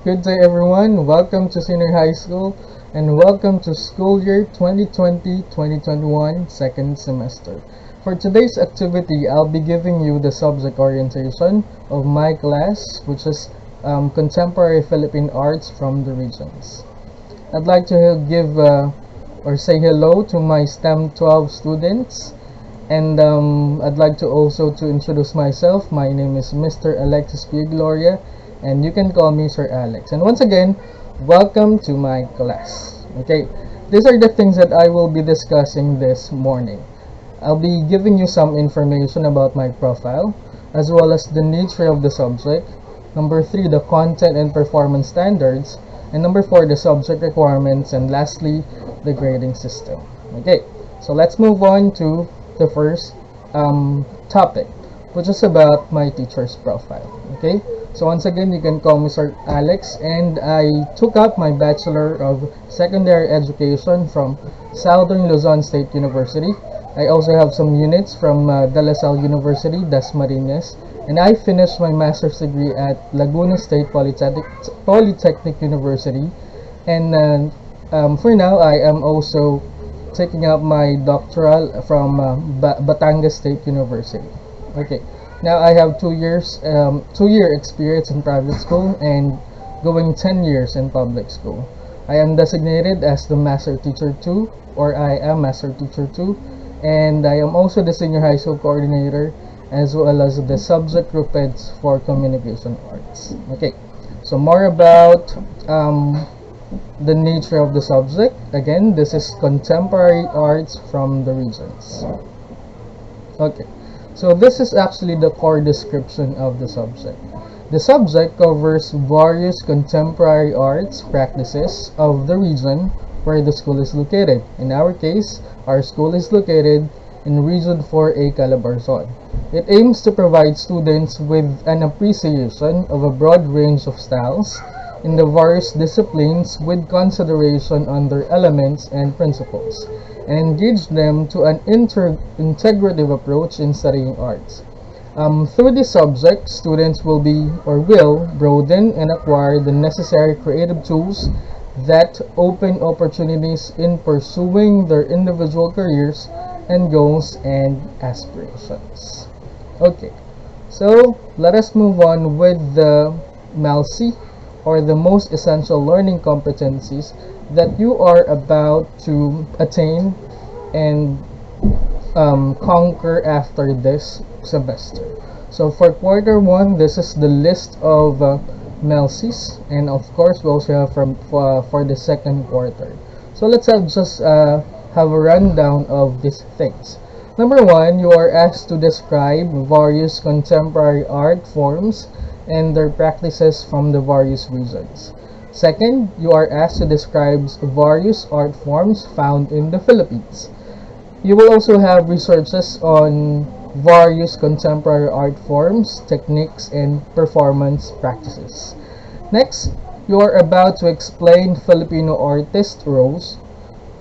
Good day, everyone. Welcome to Senior High School and welcome to school year 2020-2021 second semester. For today's activity, I'll be giving you the subject orientation of my class, which is Contemporary Philippine Arts from the Regions. I'd like to give or say hello to my STEM 12 students, and I'd like to also to introduce myself. My name is Mr. Alexis P. Gloria, and you can call me Sir Alex. And once again, welcome to my class. Okay, these are the things that I will be discussing this morning. I'll be giving you some information about my profile, as well as the nature of the subject. Number 3, the content and performance standards. And number 4, the subject requirements. And lastly, the grading system. Okay, so let's move on to the first topic, which is about my teacher's profile. Okay, so once again, you can call me Sir Alex, and I took up my Bachelor of Secondary Education from Southern Luzon State University. I also have some units from De La Salle University, Dasmariñas, and I finished my master's degree at Laguna State Polytechnic University. And for now, I am also taking up my doctoral from Batangas State University. Okay, now I have 2-year experience in private school and going 10 years in public school. I am designated as the Master Teacher 2, or I am Master Teacher 2, and I am also the Senior High School Coordinator, as well as the subject group heads for Communication Arts. Okay, so more about the nature of the subject. Again, this is Contemporary Arts from the Regions. Okay, so this is actually the core description of the subject. The subject covers various contemporary arts practices of the region where the school is located. In our case, our school is located in Region 4A, Calabarzon. It aims to provide students with an appreciation of a broad range of styles in the various disciplines with consideration on their elements and principles, and engage them to an integrative approach in studying arts. Through this subject, students will broaden and acquire the necessary creative tools that open opportunities in pursuing their individual careers and goals and aspirations. Okay, so let us move on with the MALC, or the most essential learning competencies that you are about to attain and conquer after this semester. So for quarter 1, this is the list of MALCs, and of course we also have for the second quarter. So let's have a rundown of these things. Number 1, you are asked to describe various contemporary art forms and their practices from the various regions. Second, you are asked to describe various art forms found in the Philippines. You will also have researches on various contemporary art forms, techniques, and performance practices. Next, you are about to explain Filipino artist roles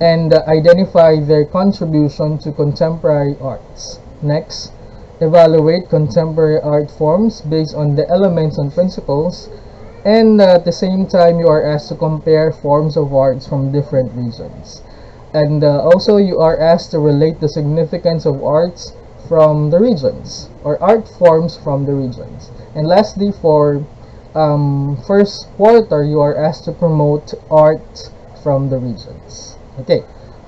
and identify their contribution to contemporary arts. Next, evaluate contemporary art forms based on the elements and principles, and at the same time you are asked to compare forms of arts from different regions. And also you are asked to relate the significance of arts from the regions, or art forms from the regions. And lastly, for first quarter, you are asked to promote art from the regions. Okay,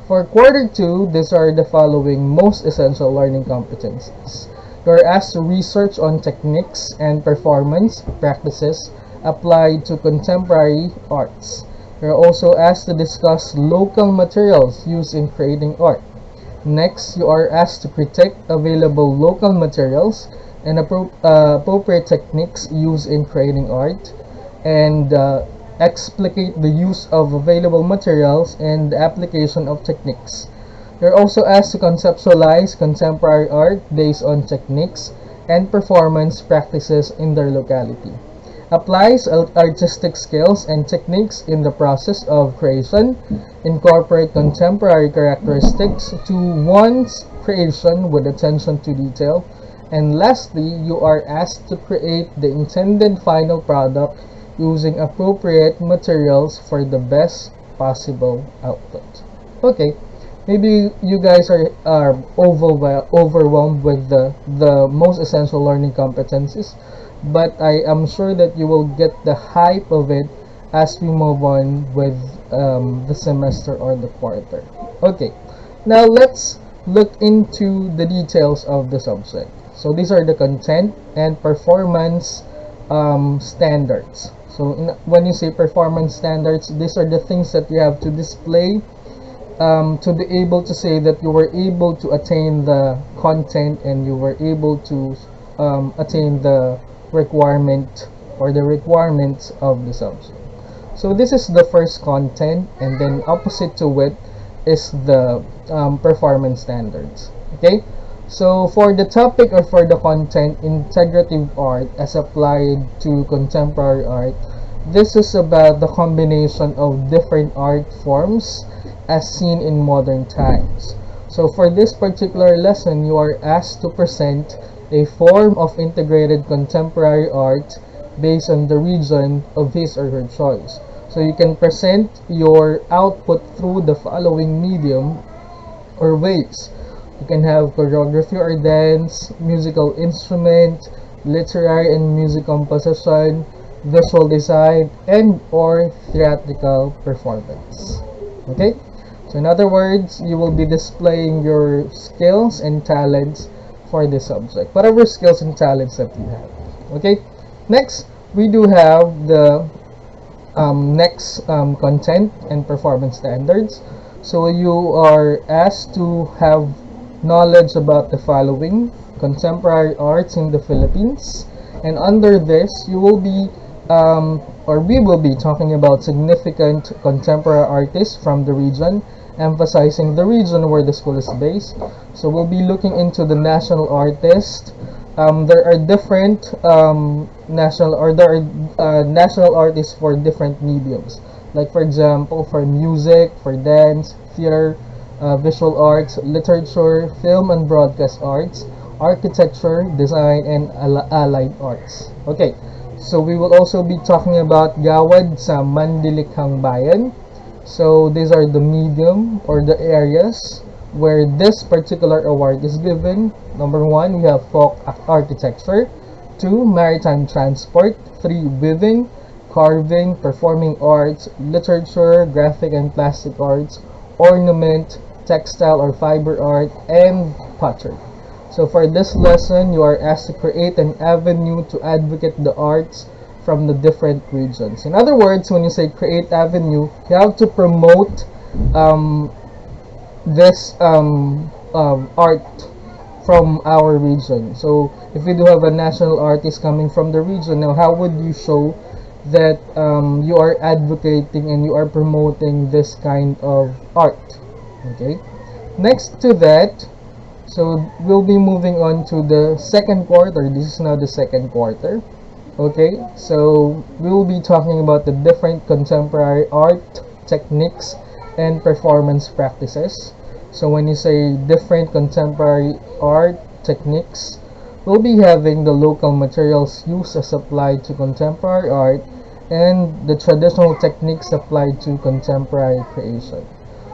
for quarter 2, these are the following most essential learning competencies. You are asked to research on techniques and performance practices applied to contemporary arts. You are also asked to discuss local materials used in creating art. Next, you are asked to critique available local materials and appropriate techniques used in creating art, and explicate the use of available materials and the application of techniques. You're also asked to conceptualize contemporary art based on techniques and performance practices in their locality. Applies artistic skills and techniques in the process of creation. Incorporate contemporary characteristics to one's creation with attention to detail. And lastly, you are asked to create the intended final product using appropriate materials for the best possible output. Okay, maybe you guys are overwhelmed with the most essential learning competencies, but I am sure that you will get the hype of it as we move on with the semester or the quarter. Okay, now let's look into the details of the subject. So these are the content and performance standards. So when you say performance standards, these are the things that you have to display to be able to say that you were able to attain the content and you were able to attain the requirement or the requirements of the subject. So this is the first content, and then opposite to it is the performance standards. Okay, so for the topic or for the content, integrative art as applied to contemporary art, this is about the combination of different art forms as seen in modern times. So for this particular lesson, you are asked to present a form of integrated contemporary art based on the region of his or her choice. So you can present your output through the following medium or ways. You can have choreography or dance, musical instrument, literary and music composition, visual design, and or theatrical performance. Okay? So in other words, you will be displaying your skills and talents for this subject, whatever skills and talents that you have. Okay? Next, we do have the content and performance standards. So you are asked to have knowledge about the following: contemporary arts in the Philippines, and under this you will be or we will be talking about significant contemporary artists from the region, emphasizing the region where the school is based. So we'll be looking into the national artist. There are different national artists for different mediums. Like for example, for music, for dance, theater, visual arts, literature, film and broadcast arts, architecture, design, and allied arts. Okay, so we will also be talking about Gawad sa Mandilikhang Bayan. So these are the medium or the areas where this particular award is given. Number 1, we have folk architecture. 2, maritime transport. 3, weaving, carving, performing arts, literature, graphic and plastic arts, ornament, textile or fiber art, and pottery. So for this lesson, you are asked to create an avenue to advocate the arts from the different regions. In other words, when you say create avenue, you have to promote this art from our region. So if we do have a national artist coming from the region, now how would you show that you are advocating and you are promoting this kind of art? Okay, next to that, so we'll be moving on to the second quarter. This is now the second quarter. Okay, so we will be talking about the different contemporary art techniques and performance practices. So when you say different contemporary art techniques, we'll be having the local materials used as applied to contemporary art and the traditional techniques applied to contemporary creation.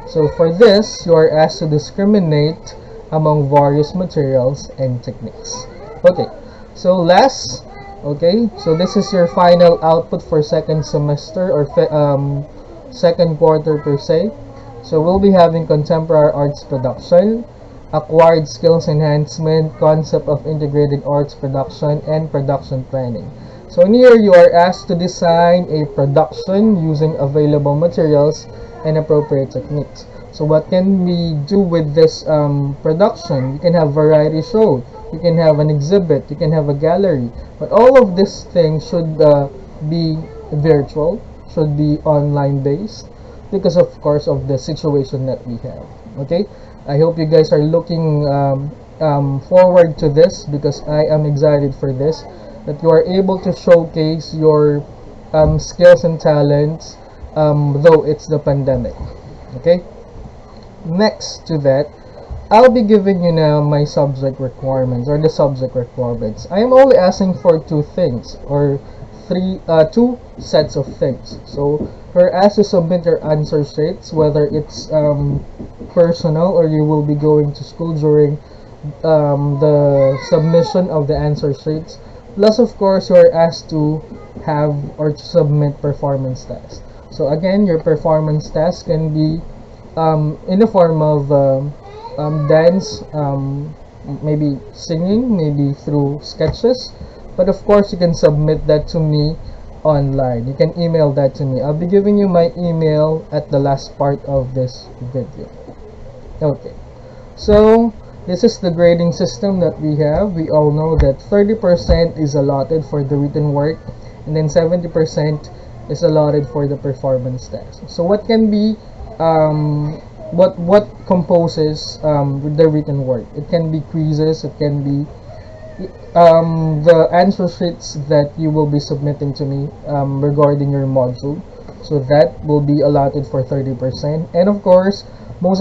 So for this, you are asked to discriminate among various materials and techniques. Okay, so last, okay, so this is your final output for second semester or second quarter per se. So we'll be having contemporary arts production, acquired skills enhancement, concept of integrated arts production, and production planning. So in here, you are asked to design a production using available materials and appropriate techniques. So what can we do with this production? You can have variety show, you can have an exhibit, you can have a gallery, but all of these things should be virtual, should be online based, because of course of the situation that we have. Okay, I hope you guys are looking forward to this, because I am excited for this, that you are able to showcase your skills and talents though it's the pandemic. Okay, next to that, I'll be giving you now my subject requirements or the subject requirements. I am only asking for two things or two sets of things. So you're asked to submit your answer sheets, whether it's personal or you will be going to school during the submission of the answer sheets. Plus, of course, you are asked to have or to submit performance tests. So again, your performance test can be in the form of dance, maybe singing, maybe through sketches. But of course, you can submit that to me online. You can email that to me. I'll be giving you my email at the last part of this video. Okay, so this is the grading system that we have. We all know that 30% is allotted for the written work, and then 70% is allotted for the performance test. So what can be what composes the written work? It can be quizzes, it can be the answer sheets that you will be submitting to me regarding your module. So that will be allotted for 30%, and of course, more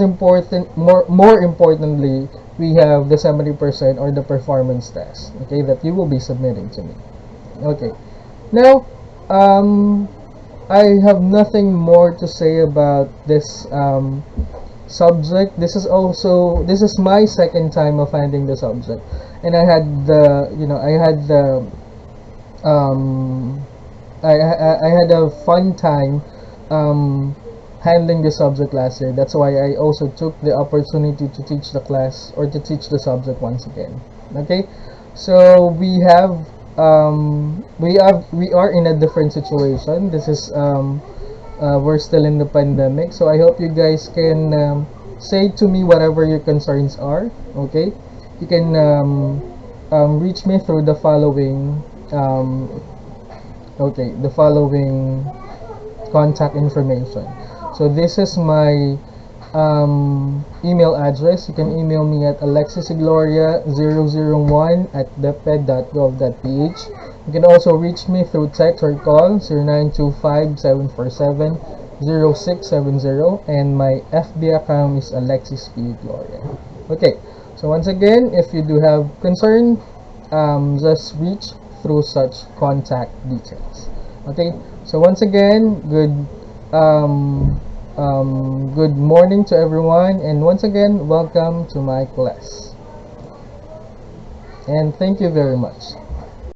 importantly, we have the 70% or the performance test, okay, that you will be submitting to me. Okay, now I have nothing more to say about this subject. This is my second time of handling the subject, and I had I had a fun time handling the subject last year. That's why I also took the opportunity to teach the class or to teach the subject once again. Okay, so we are in a different situation. This is we're still in the pandemic, so I hope you guys can say to me whatever your concerns are. Okay, you can reach me through the following the following contact information. So this is my email address. You can email me at alexisgloria001@deped.gov.ph. You can also reach me through text or call 0925-747-0670, and my FB account is Alexis P. Gloria. Okay, so once again, if you do have concern, just reach through such contact details. Okay, so once again, good morning to everyone, and once again, welcome to my class. And thank you very much.